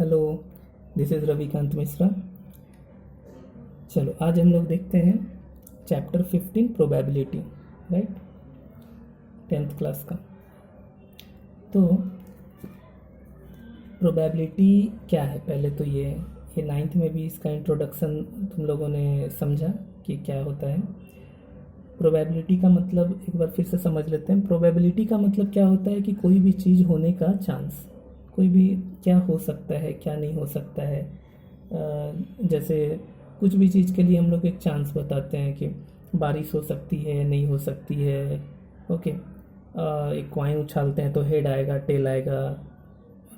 Hello, this is Ravikant Mishra. चलो आज हम लोग देखते हैं chapter 15 probability, right, 10th class का। तो प्रोबेबिलिटी क्या है, पहले तो ये 9th में भी इसका इंट्रोडक्शन तुम लोगों ने समझा कि क्या होता है। प्रोबेबिलिटी का मतलब एक बार फिर से समझ लेते हैं। प्रोबेबिलिटी का मतलब क्या होता है कि कोई भी चीज़ होने का चांस, कोई भी क्या हो सकता है क्या नहीं हो सकता है। जैसे कुछ भी चीज़ के लिए हम लोग एक चांस बताते हैं कि बारिश हो सकती है नहीं हो सकती है। ओके, एक कॉइन उछालते हैं तो हेड आएगा टेल आएगा,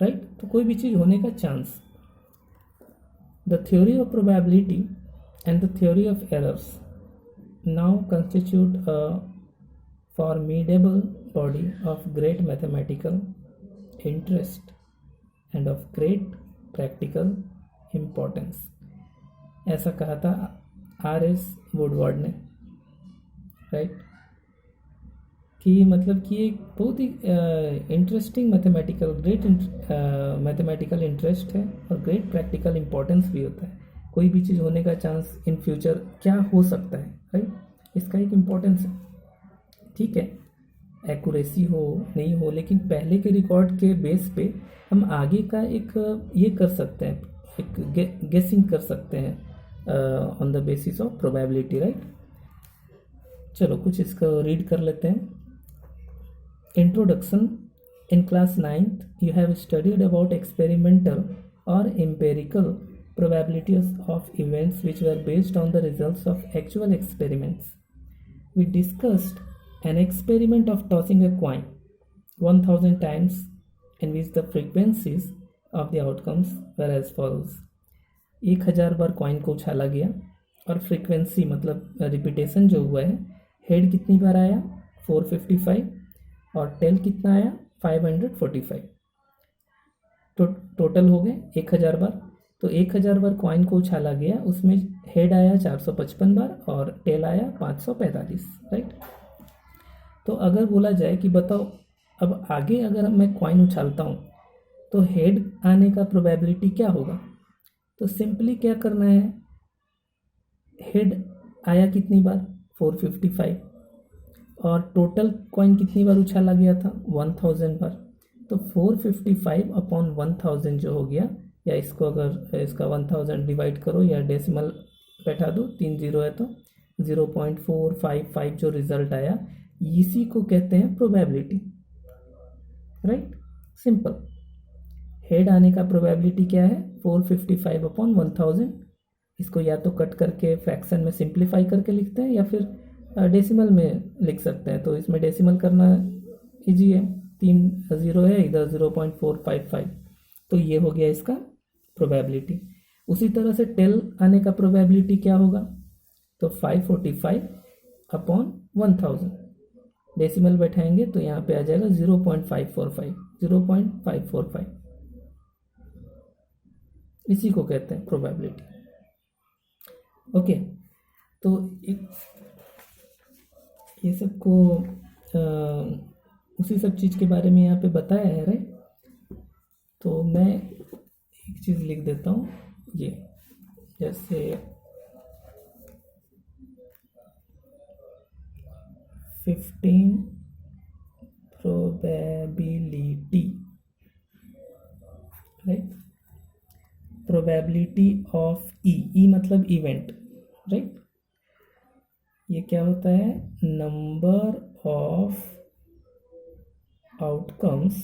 राइट। तो कोई भी चीज़ होने का chance. The theory of probability and the theory of errors now constitute a formidable body of great mathematical interest and of great practical importance। ऐसा कहा था R.S. वुडवर्ड ने, राइट, कि मतलब कि एक बहुत ही इंटरेस्टिंग मैथमेटिकल इंटरेस्ट है और ग्रेट प्रैक्टिकल इम्पोर्टेंस भी होता है। कोई भी चीज़ होने का चांस इन फ्यूचर क्या हो सकता है, राइट, इसका एक इम्पोर्टेंस है। ठीक है, एक्यूरेसी हो नहीं हो, लेकिन पहले के रिकॉर्ड के बेस पे हम आगे का एक ये कर सकते हैं, एक गेसिंग कर सकते हैं on the basis of probability, right. चलो कुछ इसको रीड कर लेते हैं। Introduction. In class 9th, you have studied about experimental or empirical probabilities of events which were based on the results of actual experiments. We discussed an experiment of tossing a coin 1000 times in which the frequencies of the outcomes were as follows। 1000 bar coin को उछाला गया और frequency मतलब repetition जो हुआ है, head कितनी बार आया 455 और टेल कितना आया 545। तो टोटल हो गए 1000 बार। तो 1000 बार कॉइन को उछाला गया, उसमें हेड आया 455 बार और टेल आया 545, राइट। तो अगर बोला जाए कि बताओ अब आगे अगर मैं कॉइन उछालता हूँ तो हेड आने का प्रोबेबिलिटी क्या होगा, तो सिंपली क्या करना है, हेड आया कितनी बार 455 और टोटल कॉइन कितनी बार उछाला गया था 1000 बार। तो 455 अपॉन 1000 जो हो गया, या इसको अगर इसका 1000 डिवाइड करो या डेसिमल बैठा दो, 3 जीरो है तो 0.455 जो रिजल्ट आया, इसी को कहते हैं प्रोबेबिलिटी, राइट। सिंपल, हेड आने का प्रोबेबिलिटी क्या है 455 अपॉन 1000। इसको या तो कट करके फ्रैक्शन में सिंप्लीफाई करके लिखते हैं या फिर डेसिमल में लिख सकते हैं। तो इसमें डेसिमल करना इजी है, 3 जीरो है इधर 0.455, तो ये हो गया इसका प्रोबेबिलिटी। उसी तरह से टेल आने का प्रोबेबिलिटी क्या होगा, तो 545 अपॉन 1000 डेसिमल बैठाएंगे तो यहाँ पे आ जाएगा 0.545। इसी को कहते हैं प्रोबेबिलिटी। ओके, तो ये सबको उसी सब चीज़ के बारे में यहाँ पे बताया है, राइट। तो मैं एक चीज़ लिख देता हूँ, ये जैसे 15 probability, right, probability of E मतलब इवेंट, राइट। ये क्या होता है, number of outcomes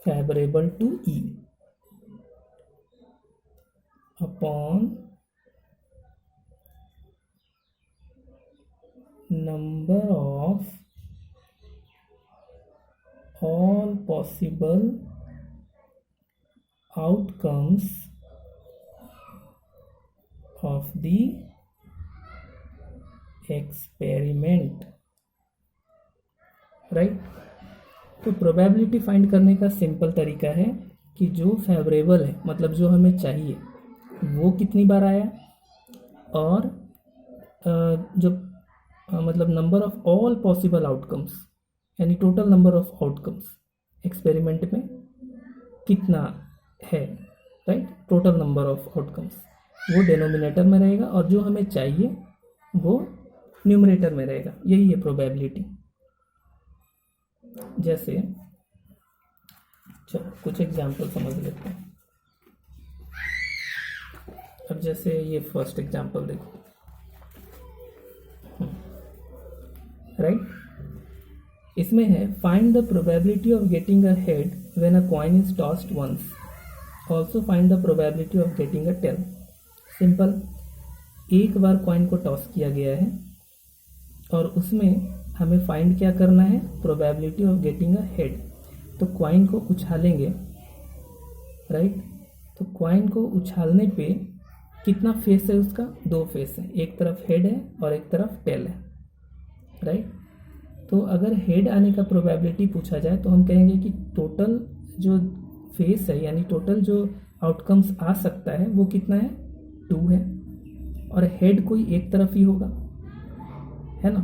favorable to E upon number of all possible outcomes of the experiment, right. तो प्रोबेबिलिटी फाइंड करने का सिंपल तरीका है कि जो फेवरेबल है मतलब जो हमें चाहिए वो कितनी बार आया और जो मतलब number of all possible outcomes, यानी total number of outcomes experiment में कितना है, right, total number of outcomes, वो डिनोमिनेटर में रहेगा और जो हमें चाहिए वो न्यूमरेटर में रहेगा। यही है प्रोबेबिलिटी। जैसे चलो कुछ एग्जाम्पल समझ लेते हैं। अब जैसे ये फर्स्ट एग्जाम्पल देखो, राइट, इसमें है find the probability of getting a head when a coin is tossed once, also find the probability of getting a tail. Simple, एक बार कॉइन को टॉस किया गया है और उसमें हमें फाइंड क्या करना है, probability of getting a head. तो कॉइन को उछालेंगे, राइट, तो कॉइन को उछालने पे कितना फेस है उसका, 2 फेस है, एक तरफ हेड है और एक तरफ टेल है, राइट। तो अगर हेड आने का प्रोबेबिलिटी पूछा जाए तो हम कहेंगे कि टोटल जो फेस है यानी टोटल जो आउटकम्स आ सकता है वो कितना है, 2 है, और हेड कोई एक तरफ ही होगा, है ना,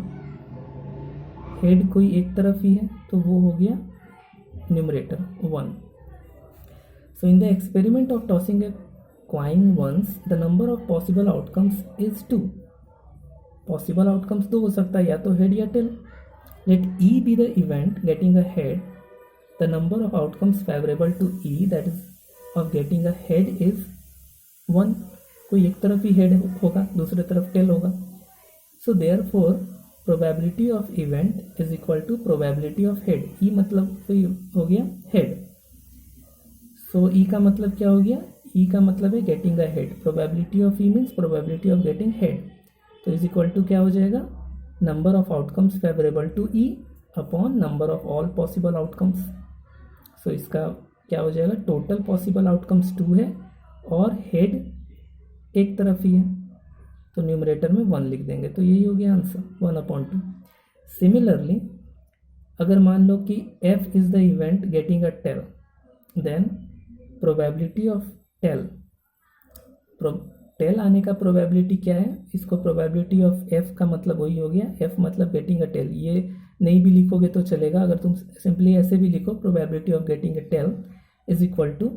हेड कोई एक तरफ ही है, तो वो हो गया numerator 1। So in the experiment of tossing a coin once the number of possible outcomes is 2। Possible outcomes 2 हो सकता है, या तो हेड या tail. Let E be the event getting a head, the number of outcomes favorable to E, that is of getting a head, is 1। कोई एक तरफ ही head होगा, दूसरे तरफ टेल होगा। सो therefore probability of event is equal to probability of head। E मतलब तो हो गया हेड, सो E का मतलब क्या हो गया, E का मतलब है getting a head, probability of E means probability of getting head, तो इज इक्वल टू क्या हो जाएगा, number of outcomes favourable to E upon number of all possible outcomes. So इसका क्या हो जाएगा, टोटल पॉसिबल आउटकम्स 2 है और हेड एक तरफ ही है, तो न्यूमरेटर में 1 लिख देंगे, तो यही हो गया आंसर 1/2। सिमिलरली अगर मान लो कि F is the event getting a tail, then probability of tail, tail आने का प्रोबेबिलिटी क्या है, इसको प्रोबेबिलिटी ऑफ F का मतलब वही हो गया, F मतलब गेटिंग अ टेल। ये नहीं भी लिखोगे तो चलेगा, अगर तुम सिंपली ऐसे भी लिखो, probability of getting a tail is equal to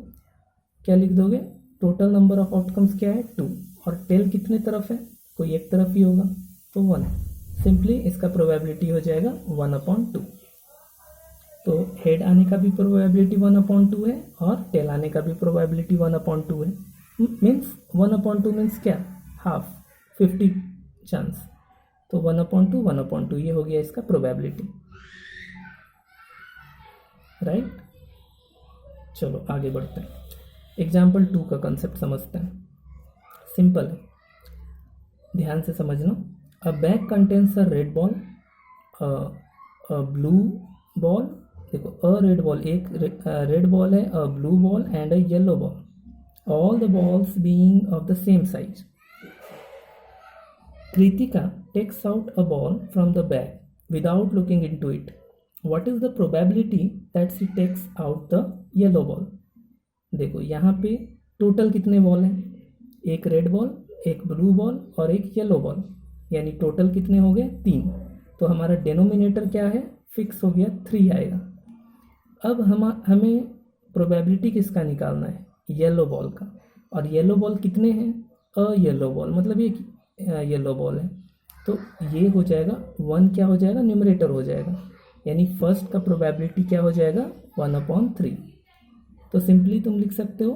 क्या लिख दोगे, टोटल नंबर ऑफ आउटकम्स क्या है 2, और टेल कितने तरफ है, कोई एक तरफ ही होगा, तो 1। सिंपली इसका प्रोबेबिलिटी हो जाएगा 1/2। तो हेड आने का भी प्रोबेबिलिटी 1/2 है और टेल आने का भी प्रोबेबिलिटी 1/2 है, मीन्स 1/2 मीन्स क्या, हाफ, 50 चांस, तो 1/2 ये हो गया इसका प्रोबेबिलिटी, राइट। चलो आगे बढ़ते हैं, एग्जाम्पल 2 का कंसेप्ट समझते हैं। सिंपल है, ध्यान से समझना। A bag contains a red ball, a blue ball, देखो अ रेड बॉल, एक रेड बॉल है, a blue ball and a yellow ball, all the balls being of the same size. Kritika takes out a ball from the bag without looking into it. What is the probability that she takes out the yellow ball? देखो यहाँ पे total कितने ball हैं, एक red ball, एक blue ball और एक yellow ball, यानी टोटल कितने हो गए, 3। तो हमारा डेनोमिनेटर क्या है, फिक्स हो गया, 3 आएगा। अब हमें प्रोबेबिलिटी किसका निकालना है, येलो बॉल का, और येलो बॉल कितने हैं, अ येलो बॉल, मतलब ये येलो बॉल है, तो ये हो जाएगा 1, क्या हो जाएगा, न्यूमरेटर हो जाएगा, यानी फर्स्ट का प्रोबेबिलिटी क्या हो जाएगा, 1/3। तो सिंपली तुम लिख सकते हो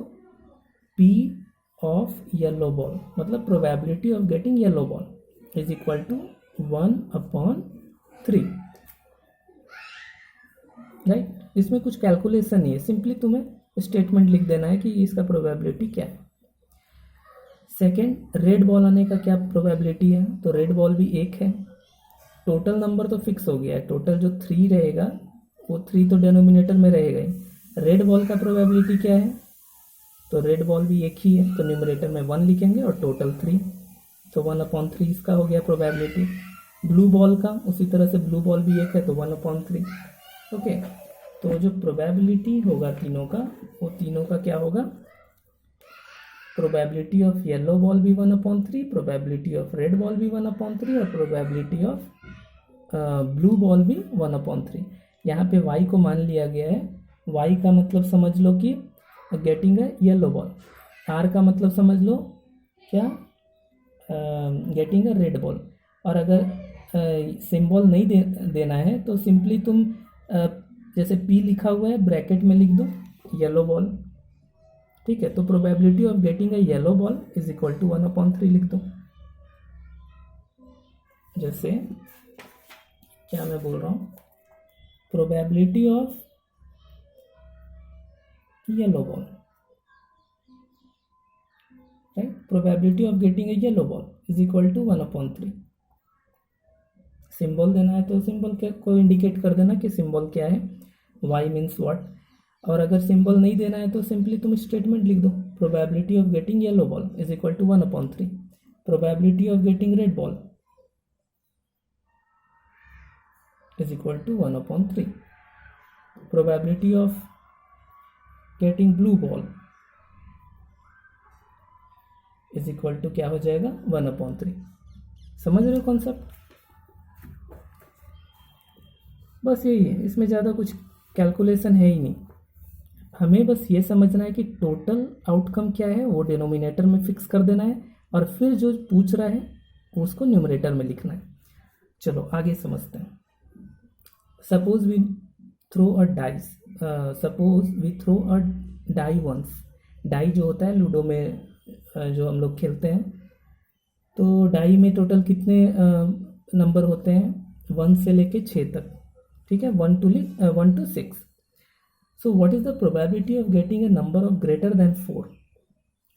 P ऑफ येलो बॉल, मतलब probability of getting yellow ball is equal to 1/3, right. इसमें कुछ कैलकुलेशन नहीं है, सिंपली तुम्हें स्टेटमेंट लिख देना है कि इसका प्रोबेबिलिटी क्या है। सेकेंड, रेड बॉल आने का क्या प्रोबेबिलिटी है, तो रेड बॉल भी 1 है, टोटल नंबर तो फिक्स हो गया है, टोटल जो 3 रहेगा वो 3 तो डेनोमिनेटर में रहेगा ही। रेड बॉल का प्रोबेबिलिटी क्या है, तो रेड बॉल भी 1 ही है, तो न्यूमरेटर में 1 लिखेंगे और टोटल 3, तो 1/3 इसका हो गया प्रोबेबिलिटी। ब्लू बॉल का उसी तरह से, ब्लू बॉल भी 1 है, तो 1/3, ओके। तो जो प्रोबेबिलिटी होगा तीनों का, वो तीनों का क्या होगा, प्रोबेबिलिटी ऑफ येलो बॉल भी 1/3, प्रोबेबिलिटी ऑफ रेड बॉल भी 1/3 और प्रोबेबिलिटी ऑफ ब्लू बॉल भी 1/3। यहाँ पे y को मान लिया गया है, y का मतलब समझ लो कि getting a yellow ball, r का मतलब समझ लो क्या, गेटिंग अ रेड बॉल। और अगर सिंबल नहीं देना है तो सिंपली तुम जैसे p लिखा हुआ है ब्रैकेट में लिख दो येलो बॉल, ठीक है। तो probability of getting a yellow ball is equal to 1/3 लिख दो। जैसे क्या मैं बोल रहा हूँ, probability of yellow ball, right, probability of getting a yellow ball is equal to 1/3। Symbol देना है तो सिंबल को इंडिकेट कर देना कि सिंबल क्या है, y मीन्स व्हाट। और अगर सिंबल नहीं देना है तो सिंपली तुम स्टेटमेंट लिख दो, probability of getting yellow ball is equal to 1/3, probability of getting red ball is equal to 1/3, probability of getting blue ball is equal to क्या हो जाएगा 1/3। समझ रहे हो कॉन्सेप्ट? बस यही है, इसमें ज़्यादा कुछ कैलकुलेशन है ही नहीं। हमें बस ये समझना है कि टोटल आउटकम क्या है वो डिनोमिनेटर में फिक्स कर देना है और फिर जो पूछ रहा है उसको न्यूमरेटर में लिखना है। चलो आगे समझते हैं। Suppose we throw a dice, suppose we throw a die once। Die जो होता है लूडो में जो हम लोग खेलते हैं, तो डाई में टोटल कितने नंबर होते हैं, 1 से लेके 6 तक, ठीक है, 1 to 6। So what is the probability of getting a number of greater than 4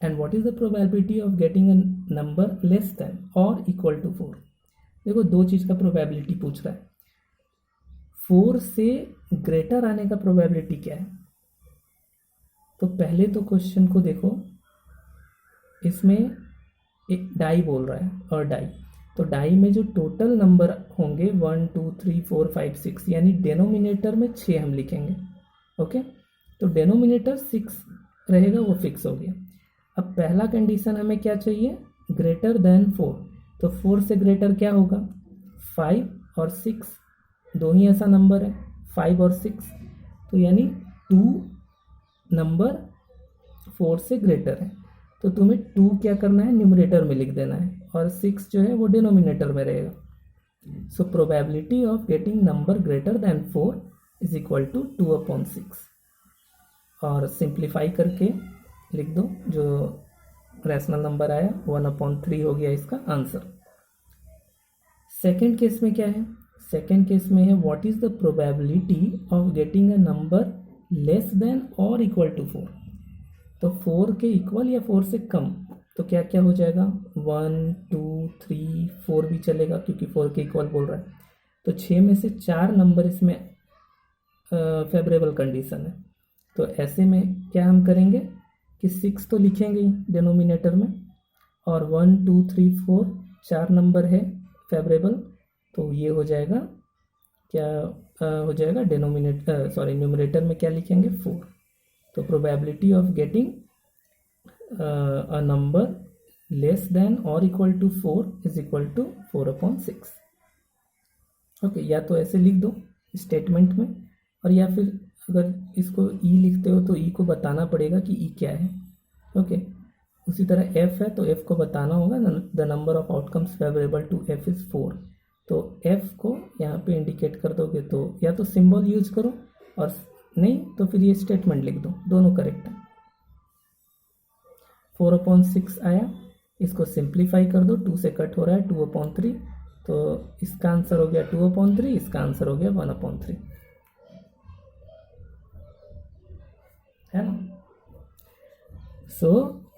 and what is the probability of getting a number less than or equal to 4? देखो दो चीज़ का प्रोबेबिलिटी पूछ रहा है। 4 से ग्रेटर आने का प्रोबेबिलिटी क्या है? तो पहले तो क्वेश्चन को देखो, इसमें एक डाई बोल रहा है और डाई, तो डाई में जो टोटल नंबर होंगे 1 2 3 4 5 6, यानी डेनोमिनेटर में 6 हम लिखेंगे, ओके। तो डेनोमिनेटर 6 रहेगा, वो फिक्स हो गया। अब पहला कंडीशन हमें क्या चाहिए, ग्रेटर देन 4। तो 4 से ग्रेटर क्या होगा, 5 और 6, दो ही ऐसा नंबर है 5 और 6, तो यानी 2 नंबर 4 से ग्रेटर है। तो तुम्हें 2 क्या करना है, न्यूमरेटर में लिख देना है और 6 जो है वो डिनोमिनेटर में रहेगा। So probability of getting number greater than 4 is equal to 2/6। और सिंप्लीफाई करके लिख दो, जो रैशनल नंबर आया 1/3 हो गया इसका आंसर। सेकेंड केस में क्या है, सेकेंड केस में है what is the probability of getting a number less than और इक्वल टू 4। तो 4 के इक्वल या 4 से कम, तो क्या क्या हो जाएगा, 1 2 3 4 भी चलेगा क्योंकि 4 के इक्वल बोल रहा है। तो 6 में से 4 नंबर इसमें फेवरेबल कंडीशन है। तो ऐसे में क्या हम करेंगे कि 6 तो लिखेंगे ही डिनोमिनेटर में, और 1 2 3 4 4 नंबर है फेवरेबल, तो ये हो जाएगा क्या, हो जाएगा न्यूमरेटर में क्या लिखेंगे 4। तो probability of getting a number less than और equal to 4 is equal to 4/6। Okay, या तो ऐसे लिख दो स्टेटमेंट में, और या फिर अगर इसको ई लिखते हो तो ई को बताना पड़ेगा कि ई क्या है, ओके। उसी तरह एफ है तो एफ को बताना होगा, the number of outcomes favourable to F is 4। तो एफ को यहाँ पे इंडिकेट कर दोगे तो या तो सिंबल यूज करो, और नहीं तो फिर ये स्टेटमेंट लिख दो, दोनों करेक्ट है। 4/6 आया, इसको सिंप्लीफाई कर दो, 2 से कट हो रहा है 2/3, तो इसका आंसर हो गया 2/3, इसका आंसर हो गया 1/3, है ना। सो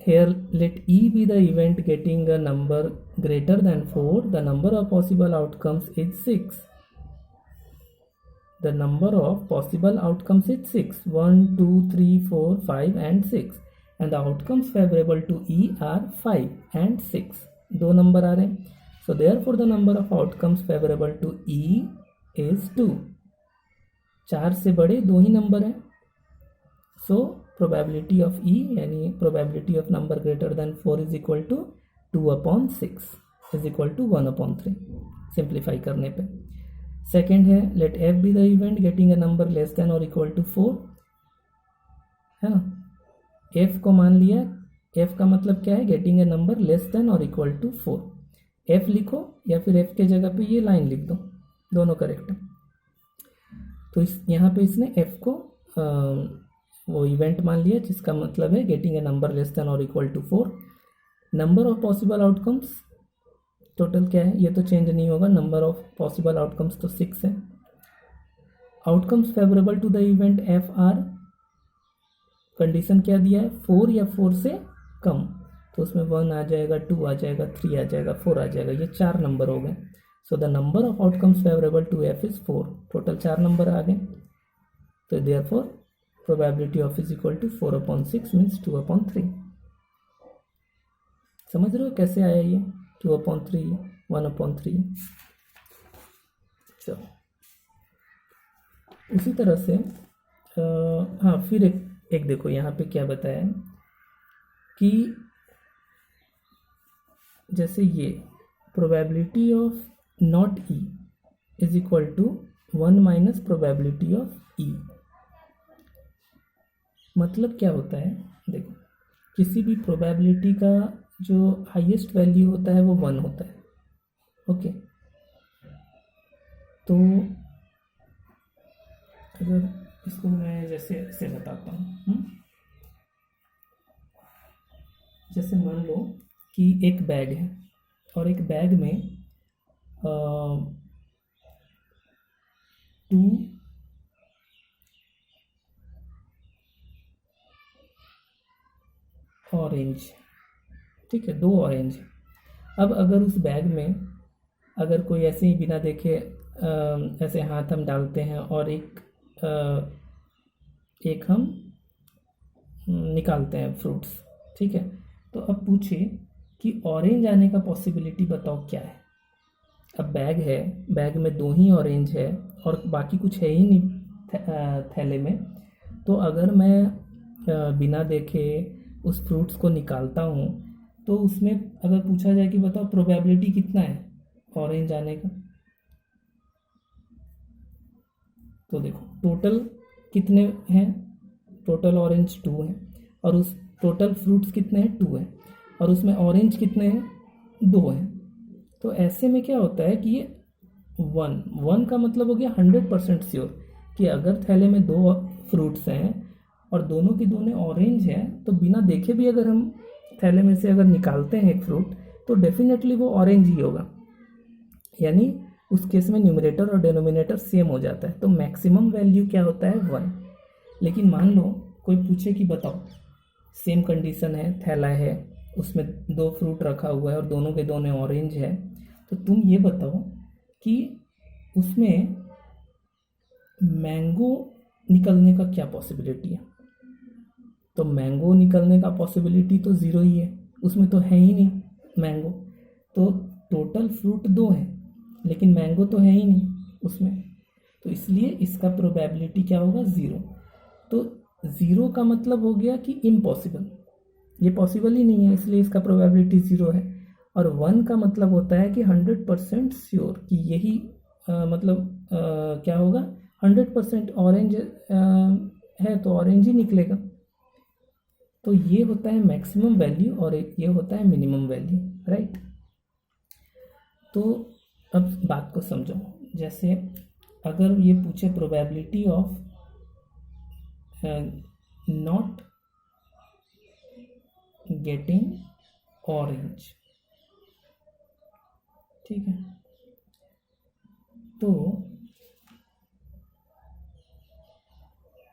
here let E be the event getting a number greater than 4. The number of possible outcomes is 6. The number of possible outcomes is 6. 1 2 3 4 5 and 6. And the outcomes favorable to E are 5 and 6. दो number आ रहे हैं. So therefore the number of outcomes favorable to E is 2. 4 से बड़े दो ही number हैं. So probability of E यानी probability of number greater than 4 is equal to 2/6 is equal to 1/3 simplify करने पे. सेकेंड है let F be the event getting a number less than और equal to 4, है ना। एफ को मान लिया, एफ का मतलब क्या है, getting a number less than और इक्वल टू 4। एफ लिखो या फिर एफ के जगह पे ये लाइन लिख दो, दोनों करेक्ट है। तो इस यहाँ पे इसने एफ को वो इवेंट मान लिया जिसका मतलब है getting a number less than और equal to 4। Number of possible outcomes total क्या है, ये तो चेंज नहीं होगा, नंबर ऑफ पॉसिबल आउटकम्स तो 6 है। Outcomes favourable to the event F are, condition क्या दिया है, 4 या 4 से कम, तो उसमें 1 आ जाएगा, 2 आ जाएगा, 3 आ जाएगा, 4 आ जाएगा, ये 4 नंबर हो गए। So the number of outcomes favourable to F is 4, total 4 number आ गए। तो therefore probability of is equal to 4/6 means 2/3। समझ रहे हो कैसे आया ये 2/3, 1/3। चलो उसी तरह से हाँ फिर एक देखो यहाँ पे क्या बताया है कि जैसे ये probability of not E is equal to 1 minus probability of E. मतलब क्या होता है, देखो किसी भी प्रोबेबिलिटी का जो हाईएस्ट वैल्यू होता है वो 1 होता है, ओके। तो अगर इसको मैं जैसे से बताता हूँ, जैसे मान लो कि एक बैग है और एक बैग में 2 ऑरेंज, ठीक है, 2 ऑरेंज। अब अगर उस बैग में अगर कोई ऐसे ही बिना देखे ऐसे हाथ हम डालते हैं और एक हम निकालते हैं फ्रूट्स, ठीक है। तो अब पूछिए कि ऑरेंज आने का पॉसिबिलिटी बताओ क्या है। अब बैग है, बैग में 2 ही ऑरेंज है और बाकी कुछ है ही नहीं थैले में। तो अगर मैं बिना देखे उस फ्रूट्स को निकालता हूँ तो उसमें अगर पूछा जाए कि बताओ प्रोबेबिलिटी कितना है ऑरेंज आने का, तो देखो टोटल कितने हैं, टोटल ऑरेंज 2 हैं और उस टोटल फ्रूट्स कितने हैं 2 हैं और उसमें ऑरेंज कितने हैं 2 हैं। तो ऐसे में क्या होता है कि ये 1 का मतलब हो गया 100% श्योर कि अगर थैले में 2 फ्रूट्स हैं और दोनों के दोनों ऑरेंज हैं तो बिना देखे भी अगर हम थैले में से अगर निकालते हैं एक फ्रूट तो डेफिनेटली वो ऑरेंज ही होगा, यानी उस केस में न्यूमरेटर और डिनोमिनेटर सेम हो जाता है। तो मैक्सिमम वैल्यू क्या होता है 1। लेकिन मान लो कोई पूछे कि बताओ सेम कंडीशन है, थैला है, उसमें 2 फ्रूट रखा हुआ है और दोनों के दोनों ऑरेंज है, तो तुम ये बताओ कि उसमें मैंगो निकलने का क्या पॉसिबिलिटी है। तो मैंगो निकलने का पॉसिबिलिटी तो 0 ही है, उसमें तो है ही नहीं मैंगो। तो टोटल फ्रूट 2 हैं लेकिन मैंगो तो है ही नहीं उसमें, तो इसलिए इसका प्रोबेबिलिटी क्या होगा 0। तो 0 का मतलब हो गया कि इम्पॉसिबल, ये पॉसिबल ही नहीं है, इसलिए इसका प्रोबेबिलिटी 0 है। और 1 का मतलब होता है कि 100% श्योर कि यही मतलब क्या होगा 100% ऑरेंज है तो ऑरेंज ही निकलेगा। तो ये होता है मैक्सिमम वैल्यू और ये होता है मिनिमम वैल्यू, राइट। तो अब बात को समझो, जैसे अगर ये पूछे probability of not getting orange, ठीक है, तो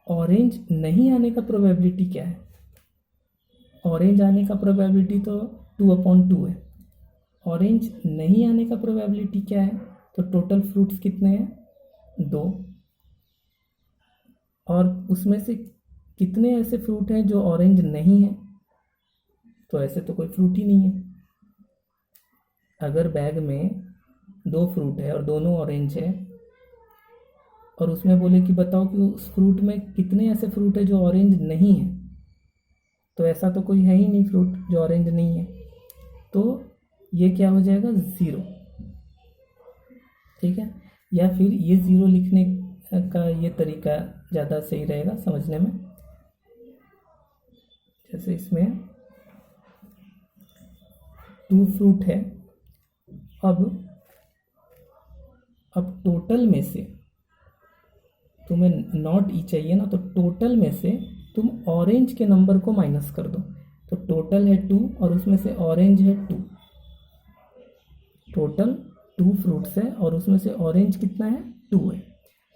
ऑरेंज नहीं आने का प्रोबेबिलिटी क्या है, ऑरेंज आने का प्रोबेबिलिटी तो 2/2 है। ऑरेंज नहीं आने का प्रोबेबिलिटी क्या है, तो टोटल फ्रूट्स कितने हैं 2 और उसमें से कितने ऐसे फ्रूट हैं जो ऑरेंज नहीं है, तो ऐसे तो कोई फ्रूट ही नहीं है। अगर बैग में 2 फ्रूट है और दोनों ऑरेंज है और उसमें बोले कि बताओ कि उस फ्रूट में कितने ऐसे फ्रूट है जो ऑरेंज नहीं है, तो ऐसा तो कोई है ही नहीं फ्रूट जो ऑरेंज नहीं है, तो ये क्या हो जाएगा 0, ठीक है। या फिर ये 0 लिखने का ये तरीका ज़्यादा सही रहेगा समझने में। जैसे इसमें 2 फ्रूट है, अब टोटल में से तुम्हें नॉट ई चाहिए ना, तो टोटल में से तुम ऑरेंज के नंबर को माइनस कर दो। तो टोटल है 2 और उसमें से ऑरेंज है 2। टोटल 2 फ्रूट्स है और उसमें से ऑरेंज कितना है 2 है।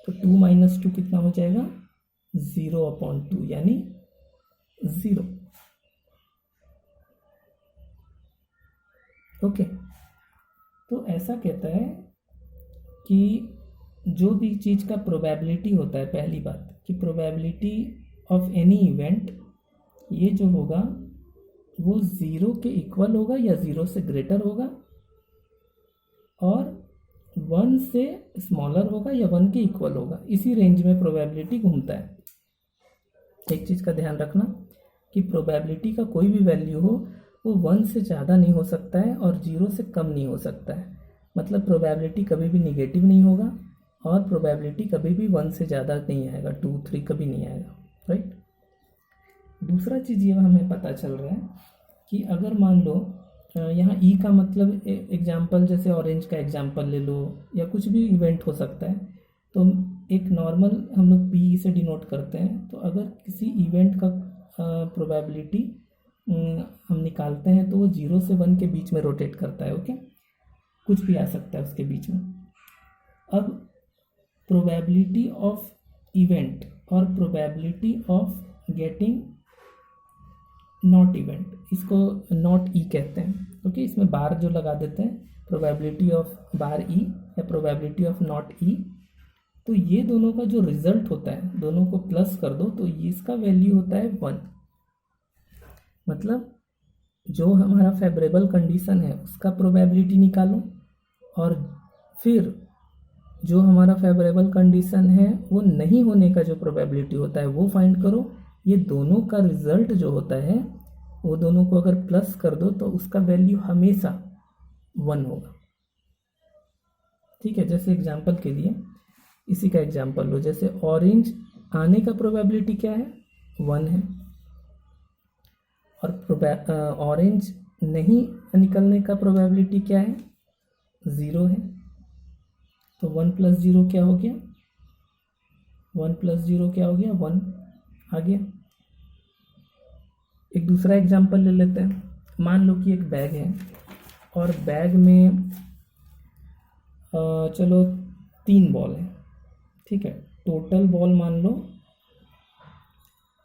तो 2 माइनस 2 कितना हो जाएगा 0/2 यानी 0। ओके, तो ऐसा कहता है कि जो भी चीज़ का प्रोबेबिलिटी होता है, पहली बात कि प्रोबेबिलिटी ऑफ एनी इवेंट ये जो होगा वो 0 के इक्वल होगा या 0 से ग्रेटर होगा और 1 से स्मॉलर होगा या 1 के इक्वल होगा। इसी रेंज में प्रोबेबिलिटी घूमता है। एक चीज़ का ध्यान रखना कि प्रोबेबिलिटी का कोई भी वैल्यू हो वो 1 से ज़्यादा नहीं हो सकता है और 0 से कम नहीं हो सकता है। मतलब प्रोबेबिलिटी कभी भी निगेटिव नहीं होगा और प्रोबेबिलिटी कभी भी 1 से ज़्यादा नहीं आएगा, 2, 3 कभी नहीं आएगा, राइट। दूसरा चीज़ ये हमें पता चल रहा है कि अगर मान लो यहाँ ई का मतलब एग्जाम्पल, जैसे ऑरेंज का एग्जाम्पल ले लो या कुछ भी इवेंट हो सकता है, तो एक नॉर्मल हम लोग पी से डिनोट करते हैं। तो अगर किसी इवेंट का प्रोबेबिलिटी हम निकालते हैं तो वो 0 से 1 के बीच में रोटेट करता है। ओके, कुछ भी आ सकता है उसके बीच में। अब प्रोबेबिलिटी ऑफ इवेंट और probability of getting not event, इसको नॉट ई कहते हैं। ओके, इसमें बार जो लगा देते हैं, प्रोबेबिलिटी ऑफ बार ई या प्रोबेबिलिटी ऑफ नॉट ई, तो ये दोनों का जो रिजल्ट होता है दोनों को प्लस कर दो तो इसका वैल्यू होता है 1। मतलब जो हमारा फेवरेबल कंडीशन है उसका प्रोबेबिलिटी निकालो और फिर जो हमारा फेवरेबल कंडीशन है वो नहीं होने का जो प्रोबेबिलिटी होता है वो फाइंड करो। ये दोनों का रिजल्ट जो होता है वो दोनों को अगर प्लस कर दो तो उसका वैल्यू हमेशा 1 होगा। ठीक है, जैसे एग्जांपल के लिए इसी का एग्जांपल लो, जैसे ऑरेंज आने का प्रोबेबिलिटी क्या है 1 है और ऑरेंज नहीं निकलने का प्रोबेबिलिटी क्या है 0 है। तो 1 + 0 क्या हो गया, 1 + 0 क्या हो गया 1 आ गया। एक दूसरा एग्जांपल ले लेते हैं। मान लो कि एक बैग है और बैग में चलो 3 बॉल है। ठीक है, टोटल बॉल मान लो